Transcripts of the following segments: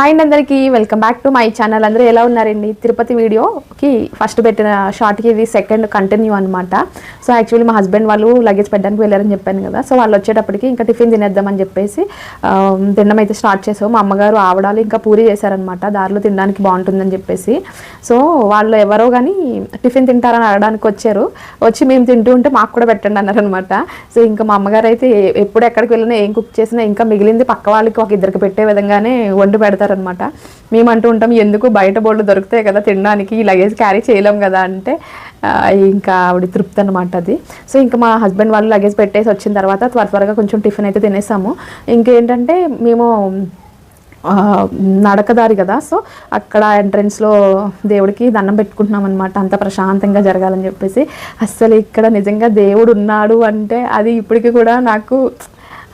Hi అందరికీ welcome back to my channel. అందరూ ఎలా ఉన్నారండి? తిరుపతి వీడియోకి ఫస్ట్ పెట్టిన షార్ట్కి ఇది సెకండ్ కంటిన్యూ అనమాట. సో యాక్చువల్లీ మా హస్బెండ్ వాళ్ళు లగేజ్ పెట్టడానికి వెళ్ళారని చెప్పాను కదా. సో వాళ్ళు వచ్చేటప్పటికి ఇంకా టిఫిన్ తినేద్దామని చెప్పేసి తినడం అయితే స్టార్ట్ చేసాము. మా అమ్మగారు ఆవడాలు ఇంకా పూరి చేశారనమాట, దారిలో తినడానికి బాగుంటుందని చెప్పేసి. సో వాళ్ళు ఎవరో కానీ టిఫిన్ తింటారని అడగడానికి వచ్చి మేము తింటూ ఉంటే మాకు కూడా పెట్టండి అన్నారనమాట. సో ఇంకా మా అమ్మగారు అయితే ఎప్పుడు ఎక్కడికి వెళ్ళినా ఏం కుక్ చేసినా ఇంకా మిగిలింది పక్క వాళ్ళకి ఒక ఇద్దరికి పెట్టే విధంగానే వండి పెడతారనమాట. మేము అంటూ ఉంటాం, ఎందుకు బయట బోర్డు దొరుకుతాయి కదా తినడానికి, ఈ లగేజ్ క్యారీ చేయలేం కదా అంటే ఇంకా ఆవిడ తృప్తి అనమాట అది. సో ఇంకా మా హస్బెండ్ వాళ్ళు లగేజ్ పెట్టేసి వచ్చిన తర్వాత త్వరగా కొంచెం టిఫిన్ అయితే తినేసాము. ఇంకేంటంటే మేము నడకదారి కదా, సో అక్కడ ఎంట్రన్స్లో దేవుడికి దండం పెట్టుకుంటున్నాం అనమాట, అంత ప్రశాంతంగా జరగాలని చెప్పేసి. అస్సలు ఇక్కడ నిజంగా దేవుడు ఉన్నాడు అంటే అది ఇప్పటికీ కూడా నాకు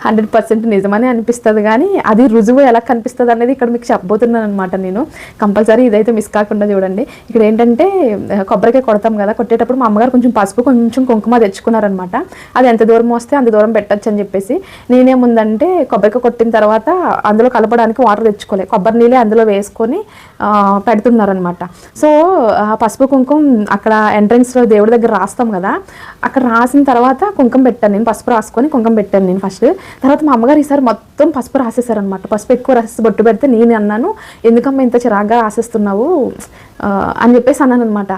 100% నిజమని అనిపిస్తుంది. కానీ అది రుజువు ఎలా కనిపిస్తుంది అనేది ఇక్కడ మీకు చెప్పబోతున్నాను అనమాట. నేను కంపల్సరీ ఇదైతే మిస్ కాకుండా చూడండి. ఇక్కడ ఏంటంటే కొబ్బరికాయ కొడతాం కదా, కొట్టేటప్పుడు మా అమ్మగారు కొంచెం పసుపు కొంచెం కుంకుమ తెచ్చుకున్నారనమాట. అది ఎంత దూరం వస్తే అంత దూరం పెట్టచ్చు అని చెప్పేసి. నేనేముందంటే కొబ్బరికాయ కొట్టిన తర్వాత అందులో కలపడానికి వాటర్ తెచ్చుకోలేదు, కొబ్బరి నీళ్ళే అందులో వేసుకొని పెడుతున్నారనమాట. సో పసుపు కుంకుమ అక్కడ ఎంట్రన్స్లో దేవుడి దగ్గర రాస్తాం కదా, అక్కడ రాసిన తర్వాత కుంకుమ పెట్టాను నేను, పసుపు రాసుకొని కుంకుమ పెట్టాను నేను ఫస్ట్. తర్వాత మా అమ్మగారు ఈసారి మొత్తం పసుపు రాసేసారనమాట. పసుపు ఎక్కువ రాసేసి బొట్టు పెడితే నేను అన్నాను, ఎందుకమ్మా ఇంత చిరాగ్గా రాసేస్తున్నావు అని చెప్పేసి అన్నాను అనమాట.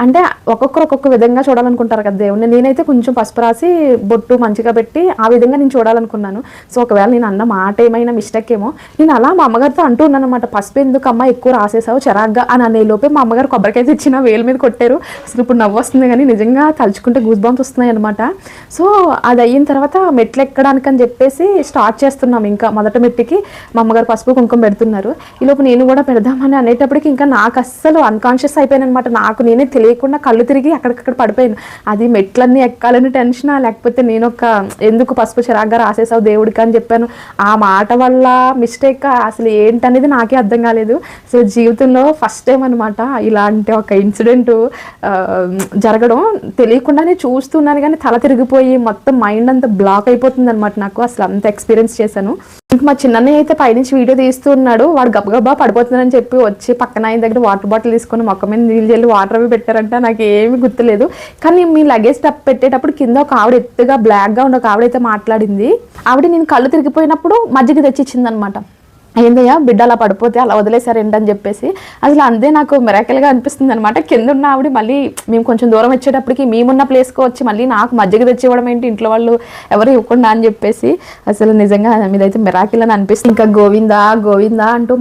అంటే ఒక్కొక్కరు ఒక్కొక్క విధంగా చూడాలనుకుంటారు కదా దేవుడిని. నేనైతే కొంచెం పసుపు రాసి బొట్టు మంచిగా పెట్టి ఆ విధంగా నేను చూడాలనుకున్నాను. సో ఒకవేళ నేను అన్న మాట ఏమైనా మిస్టేక్ ఏమో, నేను అలా మా అమ్మగారితో అంటూ ఉన్నాను అనమాట, పసుపు ఎందుకు అమ్మ ఎక్కువ రాసేసావు చిరాగ్గా అని అనేలోపే మా అమ్మగారు కొబ్బరికైతే ఇచ్చిన వేలు మీద కొట్టారు. అసలు ఇప్పుడు నవ్వు వస్తుంది కానీ నిజంగా తలుచుకుంటే గూస్ బంప్స్ వస్తున్నాయి అనమాట. సో అది అయిన తర్వాత మెట్లు ఎక్కడానికి అని చెప్పేసి స్టార్ట్ చేస్తున్నాం. ఇంకా మొదటి మెట్టికి మా అమ్మగారు పసుపు కుంకుమ పెడుతున్నారు. ఈలోపు నేను కూడా పెడదామని అనేటప్పటికి ఇంకా నాకు అస్సలు అన్కాన్షియస్ అయిపోయాను అనమాట. నాకు నేనే లేకుండా కళ్ళు తిరిగి అక్కడికక్కడ పడిపోయాను. అది మెట్లన్నీ ఎక్కాలని టెన్షనా, లేకపోతే నేను ఎందుకు పసుపు చిరాగ్గా రాసేసావు దేవుడికి అని చెప్పాను, ఆ మాట వల్ల మిస్టేక్ అసలు ఏంటనేది నాకే అర్థం కాలేదు. సో జీవితంలో ఫస్ట్ టైం అనమాట ఇలాంటి ఒక ఇన్సిడెంట్ జరగడం. తెలియకుండానే చూస్తున్నాను కానీ తల తిరిగిపోయి మొత్తం మైండ్ అంతా బ్లాక్ అయిపోతుంది అనమాట నాకు. అసలు అంత ఎక్స్పీరియన్స్ చేశాను. ఇంక మా చిన్నయ్య అయితే పైనుంచి వీడియో తీస్తున్నాడు, వాడు గబగబా పడిపోతుందని చెప్పి వచ్చి పక్కన ఆయన దగ్గర వాటర్ బాటిల్ తీసుకొని మొక్క మీద నీళ్ళు చల్లి వాటర్ అవి పెట్టారంటే నాకు ఏమీ గుర్తులేదు. కానీ మీ లగేజ్ టప్ పెట్టేటప్పుడు కింద ఒక ఆవిడ ఎత్తుగా బ్లాక్గా ఉండి ఒక ఆవిడైతే మాట్లాడింది. ఆవిడ నేను కళ్ళు తిరిగిపోయినప్పుడు మజ్జిగ తెచ్చిచ్చింది అనమాట. ఏందయ్యా బిడ్డ అలా పడిపోతే అలా వదిలేశారు ఏంటని చెప్పేసి. అసలు అంతే నాకు మిరాకిల్గా అనిపిస్తుంది అనమాట. కింద ఉన్న ఆవిడ మళ్ళీ మేము కొంచెం దూరం వచ్చేటప్పటికి మేమున్న ప్లేస్కి వచ్చి మళ్ళీ నాకు మజ్జిగ తెచ్చివ్వడం ఏంటి, ఇంట్లో వాళ్ళు ఎవరు ఇవ్వకుండా అని చెప్పేసి. అసలు నిజంగా మీదైతే మిరాకిల్ అని అనిపిస్తుంది. ఇంకా గోవిందా గోవిందా అంటూ